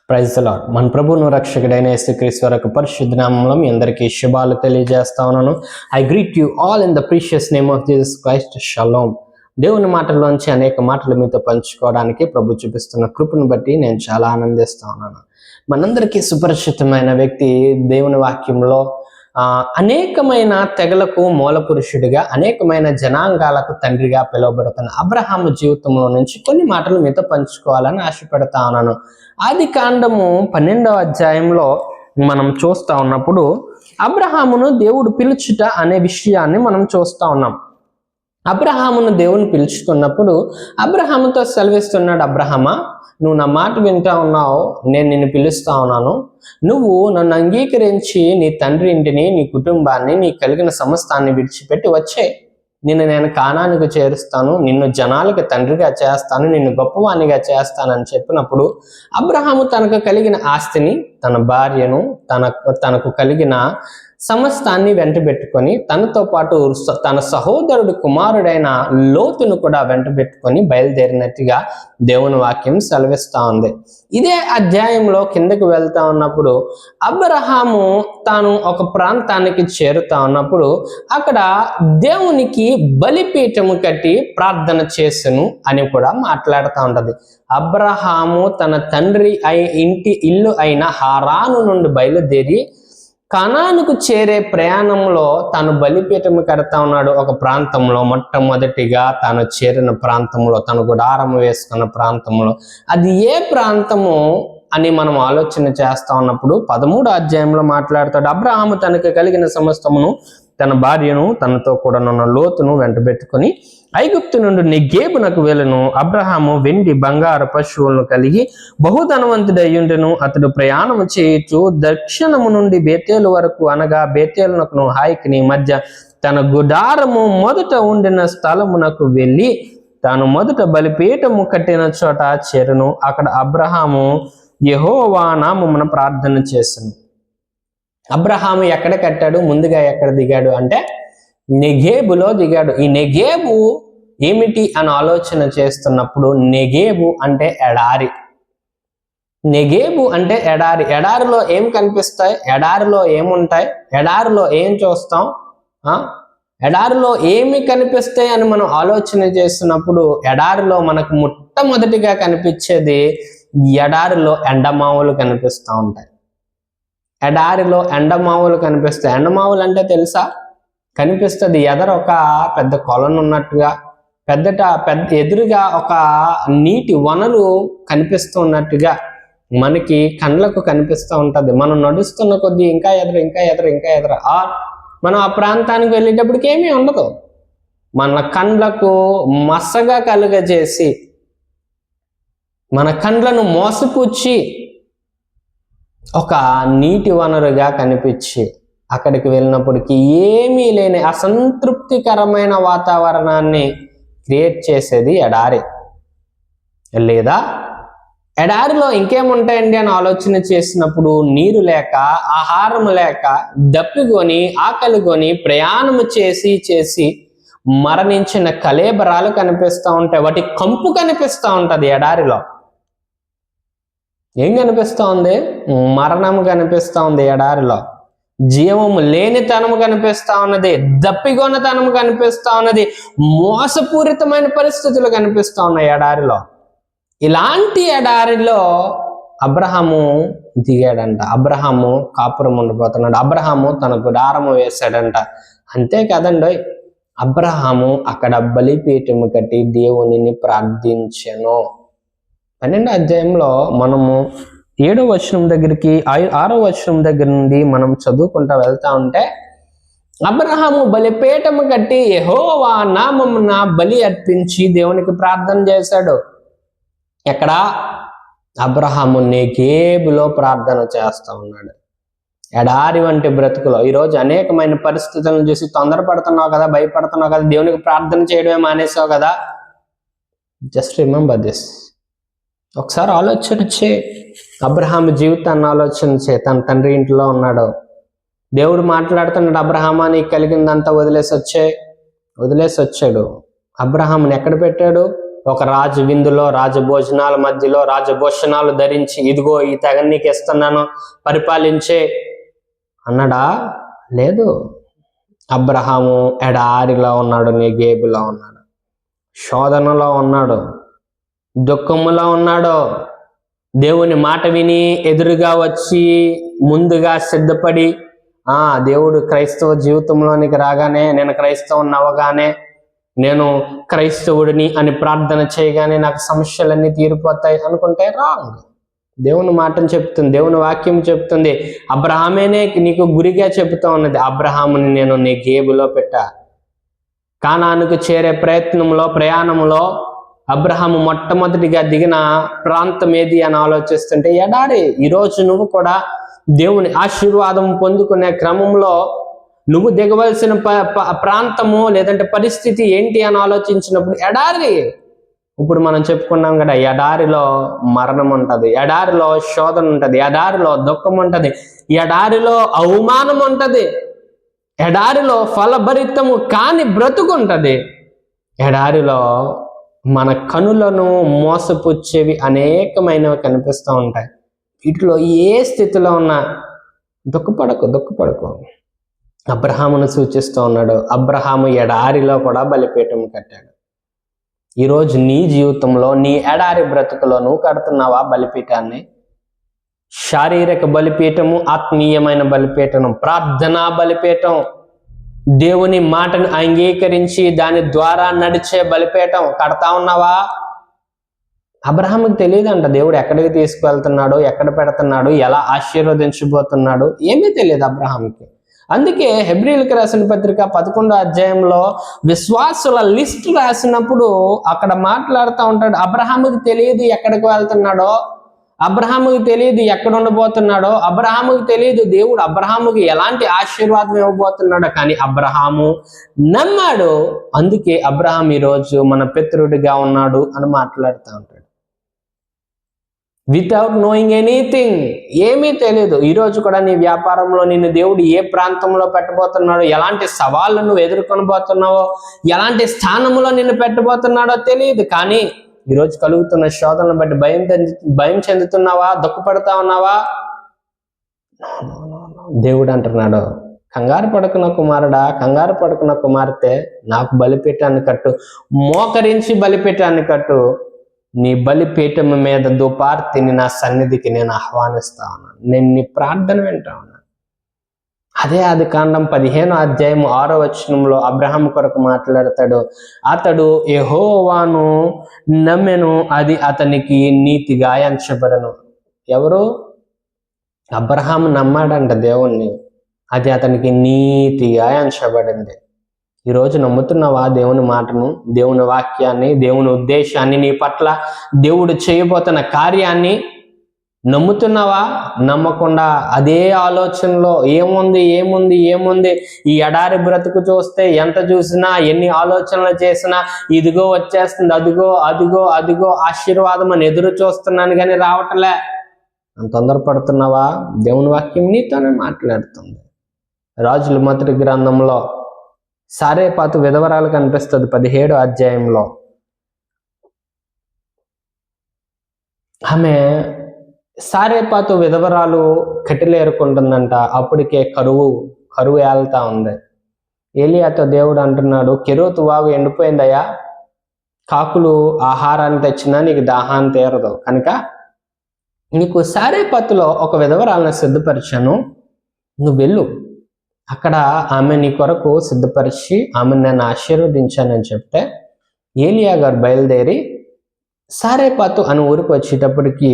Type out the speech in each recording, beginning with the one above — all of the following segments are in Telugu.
Praise the lord. మన ప్రభువును రక్షకుడైన యేసుక్రీస్తు వారి పరిశుద్ధ నామములో మీ అందరికీ శుభాలు తెలియజేస్తా ఉన్నాను. I greet you all in the precious name of Jesus Christ. Shalom. దేవుని మాటల్లోంచి అనేక మాటలు మీతో పంచుకోవడానికి ప్రభు చూపిస్తున్న కృపను బట్టి నేను చాలా ఆనందిస్తా ఉన్నాను. మనందరికీ సుపరిచితమైన వ్యక్తి దేవుని వాక్యంలో అనేకమైన తెగలకు మూల పురుషుడిగా, అనేకమైన జనాంగాలకు తండ్రిగా పిలువబడుతున్న అబ్రహాము జీవితంలో నుంచి కొన్ని మాటలు మీతో పంచుకోవాలని ఆశపడతా ఉన్నాను. ఆది కాండము 12వ అధ్యాయంలో మనం చూస్తూ ఉన్నప్పుడు అబ్రహామును దేవుడు పిలుచుట అనే విషయాన్ని మనం చూస్తూ ఉన్నాం. అబ్రహామును దేవుని పిలుచుకున్నప్పుడు అబ్రహాముతో సెలవిస్తున్నాడు, అబ్రహామా, నువ్వు నా మాట వింటా ఉన్నావు, నేను నిన్ను పిలుస్తా ఉన్నాను. నువ్వు నన్ను అంగీకరించి నీ తండ్రి ఇంటిని, నీ కుటుంబాన్ని, నీ కలిగిన సమస్తాన్ని విడిచిపెట్టి వచ్చే, నిన్ను నేను కానానికి చేరుస్తాను, నిన్ను జనాలకు తండ్రిగా చేస్తాను, నిన్ను గొప్పవాణిగా చేస్తానని చెప్పినప్పుడు అబ్రహాము తనకు కలిగిన ఆస్తిని, తన భార్యను, తనకు కలిగిన సమస్తాన్ని వెంటబెట్టుకొని తనతో పాటు తన సహోదరుడు కుమారుడైన లోతును కూడా వెంటబెట్టుకొని బయలుదేరినట్టుగా దేవుని వాక్యం సెలవిస్తా ఉంది. ఇదే అధ్యాయంలో కిందకి వెళ్తా ఉన్నప్పుడు అబ్రహాము తాను ఒక ప్రాంతానికి చేరుతా ఉన్నప్పుడు అక్కడ దేవునికి బలిపీఠము కట్టి ప్రార్థన చేసెను అని కూడా మాట్లాడుతూ ఉంటది. అబ్రహాము తన తండ్రి ఇల్లు అయిన హారాను నుండి బయలుదేరి కనానుకు చేరే ప్రయాణంలో తను బలిపీఠము కడతా ఉన్నాడు. ఒక ప్రాంతంలో మొట్టమొదటిగా తాను చేరిన ప్రాంతంలో, తను గుడారం వేసుకున్న ప్రాంతంలో, అది ఏ ప్రాంతము అని మనం ఆలోచన చేస్తా ఉన్నప్పుడు 13వ అధ్యాయంలో మాట్లాడతాడు. అబ్రహాము తనకు కలిగిన సమస్తమును, తన భార్యను, తనతో కూడా ఉన్న లోతును వెంటబెట్టుకుని ఐగుప్తు నుండి నెగేబునకు వెళ్ళను. అబ్రహాము వెండి బంగారు పశువులను కలిగి బహుధనవంతుడయ్యుండెను. అతడు ప్రయాణము చేయొచ్చు దక్షిణము నుండి బేతేలు వరకు, అనగా బేతేలునకును హాయికిని మధ్య తన గుడారము మొదట ఉండిన స్థలమునకు వెళ్ళి తాను మొదట బలిపీఠము కట్టిన చోట చేరును. అక్కడ అబ్రహాము యెహోవా నామమున ప్రార్థన చేసెను. అబ్రహాము ఎక్కడ కట్టాడు, ముందుగా ఎక్కడ దిగాడు అంటే నెగేబులో దిగాడు. ఈ నెగేబు ఏమిటి అని ఆలోచన చేస్తున్నప్పుడు నెగేబు అంటే ఎడారి. నెగేబు అంటే ఎడారి. ఎడారిలో ఏం కనిపిస్తాయి, ఎడారిలో ఏముంటాయి, ఎడారిలో ఏం చూస్తాం, ఎడారిలో ఏమి కనిపిస్తాయి అని మనం ఆలోచన చేస్తున్నప్పుడు ఎడారిలో మనకు మొట్టమొదటిగా కనిపించేది ఎడారిలో ఎండమావులు కనిపిస్తూ ఉంటాయి. ఎడారిలో ఎండమావులు కనిపిస్తాయి. ఎండమావులు అంటే తెలుసా, కనిపిస్తుంది ఎదర ఒక పెద్ద కొలను ఉన్నట్టుగా, ఎదురుగా ఒక నీటి వనరు కనిపిస్తున్నట్టుగా మనకి కండ్లకు కనిపిస్తూ ఉంటుంది. మనం నడుస్తున్న కొద్దీ ఇంకా ఎదురు మనం ఆ ప్రాంతానికి వెళ్ళేటప్పటికి ఏమీ ఉండదు. మన కండ్లకు మసగా కలుగజేసి, మన కండ్లను మోసపుచ్చి ఒక నీటి వనరుగా కనిపించి అక్కడికి వెళ్ళినప్పటికీ ఏమీ లేని అసంతృప్తికరమైన వాతావరణాన్ని క్రియేట్ చేసేది ఎడారి. లేదా ఎడారిలో ఇంకేముంటాయండి అని ఆలోచన చేసినప్పుడు నీరు లేక, ఆహారం లేక, దప్పికొని, ఆకలిగొని ప్రయాణము చేసి మరణించిన కళేబరాలు కనిపిస్తూ ఉంటాయి. వాటి కంపు కనిపిస్తూ ఉంటుంది. ఎడారిలో ఏం కనిపిస్తూ ఉంది, మరణము కనిపిస్తూ ఉంది. ఎడారిలో జీవము లేనితనము కనిపిస్తూ ఉన్నది, దప్పిగొనతనము కనిపిస్తూ ఉన్నది, మోసపూరితమైన పరిస్థితులు కనిపిస్తూ ఉన్నాయి ఎడారిలో. ఇలాంటి ఎడారిలో అబ్రహాము దిగాడంట. అబ్రహాము కాపురం ఉండిపోతున్నాడు. అబ్రహాము తన గుడారము వేశాడంట. అంతే కదండి, అబ్రహాము అక్కడ బలిపీఠము కట్టి దేవునిని ప్రార్థించెను. 12వ అధ్యాయంలో మనము 7వ వచనం దగ్గరికి 6వ వచనం దగ్గర నుండి మనం చదువుకుంటా వెళ్తా ఉంటే అబ్రహాము బలిపీఠము కట్టి యెహోవా నామమున బలి అర్పించి దేవునికి ప్రార్థన చేశాడు. ఎక్కడ? అబ్రహాము నెగేబులో ప్రార్థన చేస్తా ఉన్నాడు. ఎడారి వంటి బ్రతుకులో ఈరోజు అనేకమైన పరిస్థితులను చూసి తొందరపడుతున్నావు కదా, భయపడుతున్నావు కదా, దేవునికి ప్రార్థన చేయడమే మానేసావు కదా. Just remember this. ఒకసారి ఆలోచన చే, అబ్రహాము జీవితాన్ని ఆలోచన చే. తన తండ్రి ఇంట్లో ఉన్నాడు, దేవుడు మాట్లాడుతున్నాడు, అబ్రహామా నీకు కలిగిందంతా వదిలేసి వచ్చాడు. అబ్రహాముని ఎక్కడ పెట్టాడు? ఒక రాజు విందులో రాజభోజనాల మధ్యలో రాజభూషణాలు ధరించి ఇదిగో ఈ తెగ నీకు ఇస్తున్నాను పరిపాలించే అన్నాడా? లేదు. అబ్రహాము ఎడారిలో ఉన్నాడు, నెగేబులో ఉన్నాడు, శోధనలో ఉన్నాడు, దుఃఖములో ఉన్నాడు. దేవుని మాట విని ఎదురుగా వచ్చి ముందుగా సిద్ధపడి దేవుడు క్రైస్తవ జీవితంలోనికి రాగానే, నేను క్రైస్తవుని అవ్వగానే, నేను క్రైస్తవుడిని అని ప్రార్థన చేయగానే నాకు సమస్యలన్నీ తీరిపోతాయి అనుకుంటే రాంగ్. దేవుని మాటను చెప్తుంది, దేవుని వాక్యం చెప్తుంది. అబ్రహామేనే నీకు గురిగా చెబుతా ఉన్నది. అబ్రహాముని నేను నెగేబులో పెట్టా. కానానుకు చేరే ప్రయాణంలో అబ్రహాము మొట్టమొదటిగా దిగిన ప్రాంతం ఏది అని ఆలోచిస్తుంటే ఎడారి. ఈరోజు నువ్వు కూడా దేవుని ఆశీర్వాదం పొందుకునే క్రమంలో నువ్వు దిగవలసిన ప్రాంతము లేదంటే పరిస్థితి ఏంటి అని ఆలోచించినప్పుడు ఎడారి. ఇప్పుడు మనం చెప్పుకున్నాం కదా, ఎడారిలో మరణం ఉంటుంది, ఎడారిలో శోధన ఉంటుంది, ఎడారిలో దుఃఖం ఉంటుంది, ఎడారిలో అవమానం ఉంటుంది, ఎడారిలో ఫలభరితము కాని బ్రతుకుంటుంది, ఎడారిలో మన కనులను మోసపుచ్చేవి అనేకమైనవి కనిపిస్తూ ఉంటాయి. వీటిలో ఏ స్థితిలో ఉన్నా దుఃఖపడకు. అబ్రహామును సూచిస్తూ ఉన్నాడు. అబ్రహాము ఎడారిలో కూడా బలిపీఠం కట్టాడు. ఈరోజు నీ జీవితంలో నీ ఎడారి బ్రతుకులో నువ్వు కడుతున్నావా బలిపీఠాన్ని? శారీరక బలిపీఠము, ఆత్మీయమైన బలిపీఠం, ప్రార్థనా బలిపీఠం, దేవుని మాటను అంగీకరించి దాని ద్వారా నడిచే బలిపీఠం కడతా ఉన్నావా? అబ్రహాముకి తెలియదంట దేవుడు ఎక్కడికి తీసుకువెళ్తున్నాడు, ఎక్కడ పెడుతున్నాడు, ఎలా ఆశీర్వదించబోతున్నాడు, ఏమీ తెలియదు అబ్రహాముకి. అందుకే హెబ్రీయులకు రాసిన పత్రిక 11వ అధ్యాయంలో విశ్వాసుల లిస్ట్ రాసినప్పుడు అక్కడ మాట్లాడుతూ ఉంటాడు. అబ్రహాముకి తెలియదు ఎక్కడికి వెళ్తున్నాడో, అబ్రహాముకి తెలియదు ఎక్కడ ఉండబోతున్నాడో, అబ్రహాముకి తెలియదు దేవుడు అబ్రహాముకి ఎలాంటి ఆశీర్వాదం ఇవ్వబోతున్నాడో, కానీ అబ్రహాము నమ్మాడు. అందుకే అబ్రహాం ఈరోజు మన పితరుడిగా ఉన్నాడు అని మాట్లాడుతూ ఉంటాడు. వితౌట్ నోయింగ్ ఎనీథింగ్, ఏమీ తెలియదు. ఈరోజు కూడా నీ వ్యాపారంలో నిన్ను దేవుడు ఏ ప్రాంతంలో పెట్టబోతున్నాడో, ఎలాంటి సవాళ్ళు నువ్వు ఎదుర్కొనబోతున్నావో, ఎలాంటి స్థానంలో నిన్ను పెట్టబోతున్నాడో తెలియదు. కానీ ఈరోజు కలుగుతున్న శోధనను బట్టి భయం చెందుతున్నావా, దుఃఖపడతా ఉన్నావా? దేవుడు అంటున్నాడు, కంగారు పడుకున్న కుమారుడా, కంగారు పడుకున్న కుమార్తె, నాకు బలిపీఠాన్ని కట్టు, మోకరించి బలిపీఠాన్ని కట్టు, నీ బలిపీఠం మీద దుపార్తిని నా సన్నిధికి నేను ఆహ్వానిస్తా ఉన్నాను, నేను నీ ప్రార్థన వింటా ఉన్నాను. అదే ఆదికాండం 15వ అధ్యాయం 6వ వచనంలో అబ్రహాం కొరకు మాట్లాడతాడు. అతడు యెహోవాను నమ్మెను, అది అతనికి నీతిగా ఎంచబడెను. ఎవరు? అబ్రహాం నమ్మాడంట దేవుణ్ణి, అది అతనికి నీతిగా ఎంచబడింది. ఈరోజు నమ్ముతున్నావా దేవుని మాటను, దేవుని వాక్యాన్ని, దేవుని ఉద్దేశాన్ని, నీ పట్ల దేవుడు చేయబోతున్న కార్యాన్ని నమ్ముతున్నావా? నమ్మకుండా అదే ఆలోచనలో ఏముంది ఈ ఎడారి బ్రతుకు చూస్తే ఎంత చూసినా, ఎన్ని ఆలోచనలు చేసినా, ఇదిగో వచ్చేస్తుంది, అదిగో ఆశీర్వాదం అని ఎదురు చూస్తున్నాను కానీ రావట్లే అని తొందరపడుతున్నావా? దేవుని వాక్యం నీతోనే మాట్లాడుతుంది. రాజుల మొదటి గ్రంథంలో సారేపాతు విధవరాలు కనిపిస్తుంది 17వ అధ్యాయంలో. ఆమె సారేపాతు విధవరాలు కట్టెలేరుకుంటుందంట. అప్పటికే కరువు ఏళ్తా ఉంది. ఏలియాతో దేవుడు అంటున్నాడు, కెరూతు వాగు ఎండిపోయిందయ్యా, కాకులు ఆహారాన్ని తెచ్చినా నీకు దాహాన్ని తీరదు, కనుక నీకు సారేపాతులో ఒక విధవరాలను సిద్ధపరిచాను, నువ్వు వెళ్ళు, అక్కడ ఆమె నీ కొరకు సిద్ధపరిచి ఆమెను నేను ఆశీర్వదించానని చెప్తే ఏలియా గారు బయలుదేరి సారేపాతు అని ఊరికి వచ్చేటప్పటికి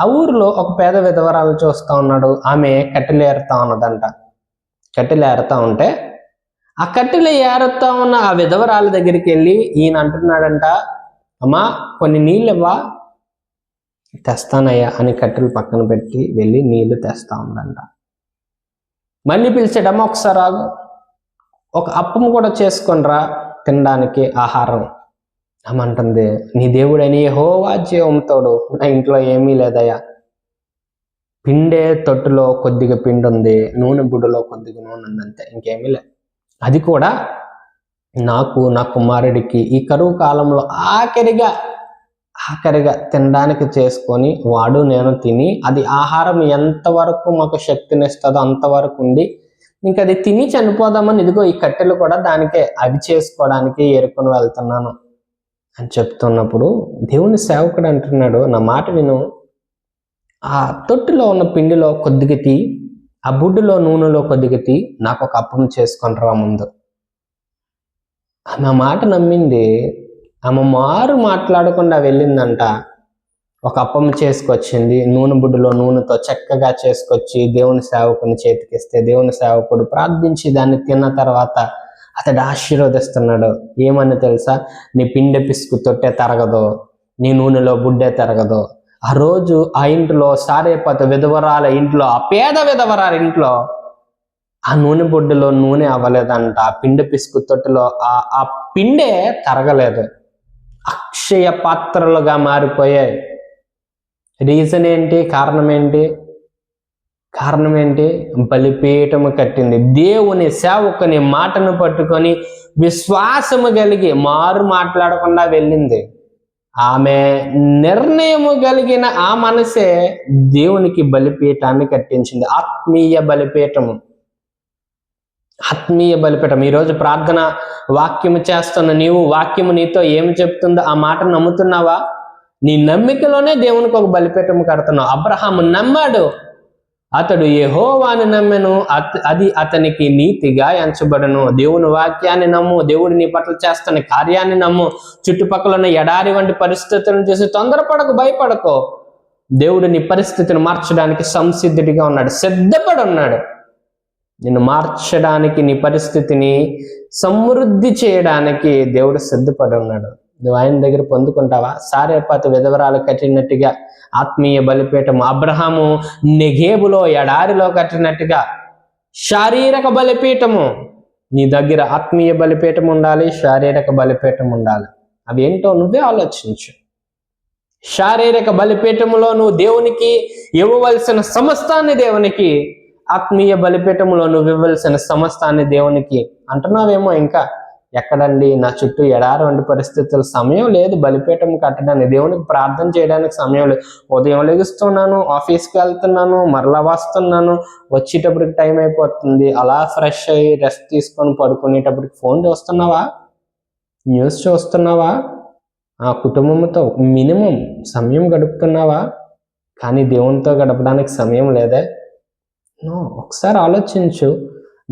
ఆ ఊరిలో ఒక పేద విధవరాలను చూస్తూ ఉన్నాడు. ఆమె కట్టెలు ఏరుతా ఉన్నదంట. కట్టెలు ఏరుతా ఉంటే ఆ కట్టెలు ఏరుతా ఉన్న ఆ విధవరాల దగ్గరికి వెళ్ళి ఈయన అంటున్నాడంట, అమ్మా కొన్ని నీళ్ళు ఇవ్వా, తెస్తానయ్యా అని కట్టెలు పక్కన పెట్టి వెళ్ళి నీళ్లు తెస్తా ఉందంట. మళ్ళీ పిలిచాడమ్మా ఒకసారి ఆగు, ఒక అప్పం కూడా చేసుకొనిరా తినడానికి ఆహారం అమ్మంటుంది. నీ దేవుడని యెహోవా జీవంతోడు, నా ఇంట్లో ఏమీ లేదయ్యా, పిండే తొట్టులో కొద్దిగా పిండి ఉంది, నూనె బుడ్డలో కొద్దిగా నూనె ఉంది, అంతే, ఇంకేమీ లేదు. అది కూడా నాకు నా కుమారుడికి ఈ కరువు కాలంలో ఆఖరిగా తినడానికి చేసుకొని వాడు నేను తిని, అది ఆహారం ఎంతవరకు మాకు శక్తినిస్తుందో అంతవరకు ఉండి, ఇంకా అది తిని చనిపోదామని ఇదిగో ఈ కట్టెలు కూడా దానికే అవి చేసుకోవడానికి ఏరుకొని వెళ్తున్నాను అని చెప్తున్నప్పుడు దేవుని సేవకుడు అంటున్నాడు, నా మాట విను, ఆ తొట్టిలో ఉన్న పిండిలో కొద్దిగా తీ, ఆ బుడ్డులో నూనెలో కొద్దిగా తీ, నాకు ఒక అప్పం చేసుకొని రా ముందు. ఆమె మాట నమ్మింది. ఆమె మారు మాట్లాడకుండా వెళ్ళిందంట. ఒక అప్పం చేసుకొచ్చింది, నూనె బుడ్డులో నూనెతో చక్కగా చేసుకొచ్చి దేవుని సేవకుని చేతికిస్తే, దేవుని సేవకుడు ప్రార్థించి దాన్ని తిన్న తర్వాత అతడు ఆశీర్వదిస్తున్నాడు. ఏమని తెలుసా? నీ పిండె పిసుకు తొట్టే తరగదు, నీ నూనెలో బుడ్డే తరగదు. ఆ రోజు ఆ ఇంట్లో సారేపత విధవరాల ఇంట్లో, ఆ పేద విధవరాల ఇంట్లో ఆ నూనె బొడ్డులో నూనె అవ్వలేదంట. ఆ పిండి పిసుకు తొట్టులో ఆ పిండే తరగలేదు, అక్షయ పాత్రలుగా మారిపోయాయి. రీజన్ ఏంటి? కారణం ఏంటి? బలిపీఠము కట్టింది. దేవుని సేవకుని మాటను పట్టుకొని విశ్వాసము కలిగి మారు మాట్లాడకుండా వెళ్ళింది. ఆమె నిర్ణయము కలిగిన ఆ మనసే దేవునికి బలిపీఠాన్ని కట్టించింది. ఆత్మీయ బలిపీఠము. ఈరోజు ప్రార్థన వాక్యము చేస్తున్న నీవు, వాక్యము నీతో ఏమి చెప్తుందో ఆ మాట నమ్ముతున్నావా? నీ నమ్మికలోనే దేవునికి ఒక బలిపీఠము కడుతున్నావు. అబ్రహాము నమ్మాడు, అతడు యెహోవాను నమ్మెను, అది అతనికి నీతిగా ఎంచబడను. దేవుని వాక్యాన్ని నమ్ము, దేవుడు నీ పట్ల చేస్తున్న కార్యాన్ని నమ్ము. చుట్టుపక్కల ఉన్న ఎడారి వంటి పరిస్థితులను చూసి తొందరపడకు, భయపడకు. దేవుడు నీ పరిస్థితిని మార్చడానికి సంసిద్ధుడిగా ఉన్నాడు, సిద్ధపడి ఉన్నాడు. నిన్ను మార్చడానికి, నీ పరిస్థితిని సమృద్ధి చేయడానికి దేవుడు సిద్ధపడి ఉన్నాడు. నువ్వు ఆయన దగ్గర పొందుకుంటావా? సారేపాతు విధవరాలు కట్టినట్టుగా ఆత్మీయ బలిపీఠము, అబ్రహాము నెగేబులో ఎడారిలో కట్టినట్టుగా శారీరక బలిపీఠము నీ దగ్గర ఆత్మీయ బలిపీఠం ఉండాలి, శారీరక బలిపీఠం ఉండాలి. అవి ఏంటో నువ్వే ఆలోచించు. శారీరక బలిపీఠములో నువ్వు దేవునికి ఇవ్వవలసిన సమస్తాన్ని దేవునికి, ఆత్మీయ బలిపీఠములో నువ్వు ఇవ్వవలసిన సమస్తాన్ని దేవునికి అంటున్నావేమో. ఇంకా ఎక్కడండి, నా చుట్టూ ఎడారి వంటి పరిస్థితులు, సమయం లేదు బలిపీఠం కట్టడానికి, దేవునికి ప్రార్థన చేయడానికి సమయం లేదు. ఉదయం లెగుస్తున్నాను, ఆఫీస్కి వెళ్తున్నాను, మరలా వస్తున్నాను, వచ్చేటప్పటికి టైం అయిపోతుంది. అలా ఫ్రెష్ అయ్యి రెస్ట్ తీసుకొని పడుకునేటప్పటికి ఫోన్ చూస్తున్నావా, న్యూస్ చూస్తున్నావా, ఆ కుటుంబంతో మినిమం సమయం గడుపుతున్నావా? కానీ దేవునితో గడపడానికి సమయం లేదే. ఒకసారి ఆలోచించు.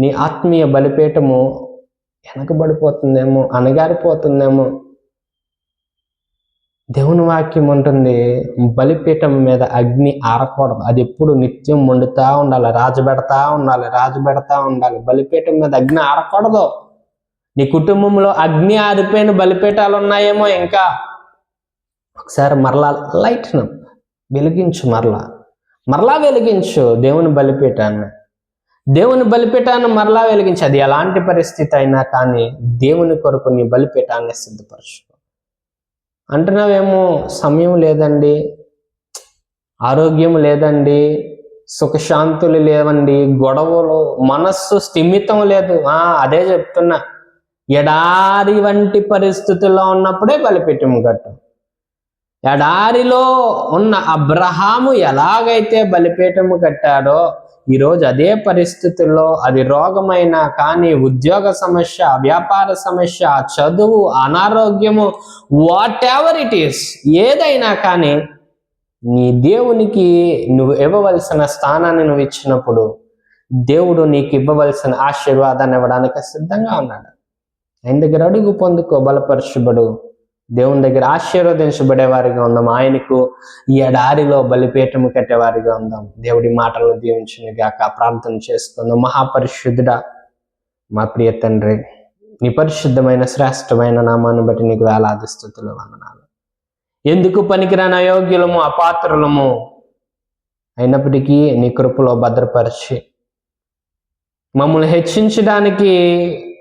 నీ ఆత్మీయ బలిపీఠము వెనకబడిపోతుందేమో, అణగారిపోతుందేమో. దేవుని వాక్యం ఉంటుంది, బలిపీఠం మీద అగ్ని ఆరకూడదు, అది ఎప్పుడు నిత్యం మండుతా ఉండాలి, రాజబెడతా ఉండాలి. బలిపీఠం మీద అగ్ని ఆరకూడదు. నీ కుటుంబంలో అగ్ని ఆరిపోయిన బలిపీఠాలు ఉన్నాయేమో. ఇంకా ఒకసారి మరలా లైట్ను వెలిగించు, మరలా వెలిగించు దేవుని బలిపీఠాన్ని మరలా వెలిగించు. అది ఎలాంటి పరిస్థితి అయినా కానీ దేవుని కొరకు నీ బలిపీఠాన్ని సిద్ధపరచు. అంటున్నావేమో, సమయం లేదండి, ఆరోగ్యం లేదండి, సుఖశాంతులు లేవండి, గొడవలు, మనస్సు స్థిమితం లేదు. అదే చెప్తున్నా, ఎడారి వంటి పరిస్థితుల్లో ఉన్నప్పుడే బలిపీఠం కట్టు. ఎడారిలో ఉన్న అబ్రహాము ఎలాగైతే బలిపీఠము కట్టాడో, ఈరోజు అదే పరిస్థితుల్లో, అది రోగమైనా కానీ, ఉద్యోగ సమస్య, వ్యాపార సమస్య, చదువు, అనారోగ్యము, వాట్ ఎవర్ ఇట్ ఈస్, ఏదైనా కానీ నీ దేవునికి నువ్వు ఇవ్వవలసిన స్థానాన్ని నువ్వు ఇచ్చినప్పుడు దేవుడు నీకు ఇవ్వవలసిన ఆశీర్వాదాన్ని ఇవ్వడానికి సిద్ధంగా ఉన్నాడు. ఆయన దగ్గర అడుగు, పొందుకో, బలపరచబడు. దేవుని దగ్గర ఆశీర్వదించబడేవారిగా ఉందాం. ఆయనకు ఈ ఎడారిలో బలిపీఠము కట్టేవారిగా ఉందాం. దేవుడి మాటలను దీవించును గాక. ప్రార్థన చేసుకుందాం. మహాపరిశుద్ధుడా, మా ప్రియ తండ్రి, నీ పరిశుద్ధమైన శ్రేష్టమైన నామాన్ని బట్టి నీకు వేలాది స్తుతులు, వందనాలు. ఎందుకు పనికిరాని అయోగ్యులము, అపాత్రులము అయినప్పటికీ నీ కృపలో భద్రపరిచి మమ్మల్ని హెచ్చించడానికి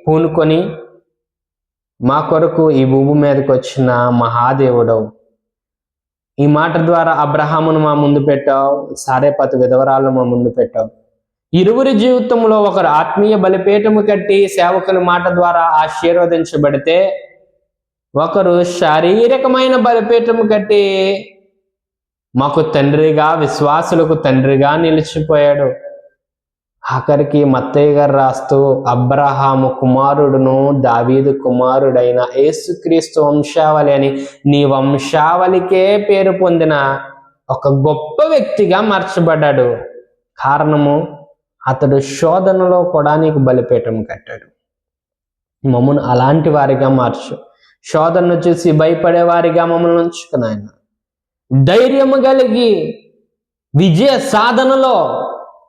పూనుకొని మా కొరకు ఈ భూమి మీదకి వచ్చిన మహాదేవుడవు. ఈ మాట ద్వారా అబ్రహామును మా ముందు పెట్టావు, సారేపాతు విధవరాలను మా ముందు పెట్టావు. ఇరువురి జీవితంలో ఒకరు ఆత్మీయ బలిపీఠము కట్టి సేవకుని మాట ద్వారా ఆశీర్వదించబడితే, ఒకరు శారీరకమైన బలిపీఠము కట్టి మాకు తండ్రిగా, విశ్వాసులకు తండ్రిగా నిలిచిపోయాడు. ఆఖరికి మత్తయ్య గారు రాస్తూ, అబ్రహాము కుమారుడును దావీదు కుమారుడైన యేసుక్రీస్తు వంశావళి అని నీ వంశావళికే పేరు పొందిన ఒక గొప్ప వ్యక్తిగా మార్చబడ్డాడు. కారణము, అతడు శోధనలో కూడా నీకు బలిపీఠం కట్టాడు. మమ్మల్ని అలాంటి వారిగా మార్చు. శోధనను చూసి భయపడే వారిగా మమ్మల్ని ఉంచుకుని ఆయన ధైర్యము కలిగి విజయ సాధనలో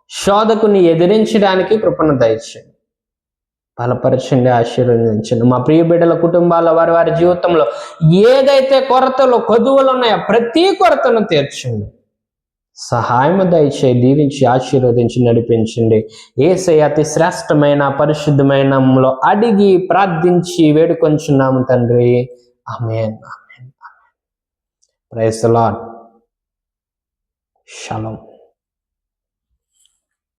శోధకుని ఎదిరించడానికి కృపను దయచేయండి. బలపరచండి, ఆశీర్వదించండి. మా ప్రియ బిడ్డల కుటుంబాల వారి జీవితంలో ఏదైతే కొరతలు కొదువులు ఉన్నాయో ప్రతి కొరతను తీర్చండి. సహాయము దయచేయి, దీవించి ఆశీర్వదించి నడిపించండి. యేసయ్య అతి శ్రేష్టమైన పరిశుద్ధమైన నామములో అడిగి ప్రార్థించి వేడుకొంచున్నాము తండ్రి. ఆమేన్. ఆమేన్. Praise the lord. షలోమ్.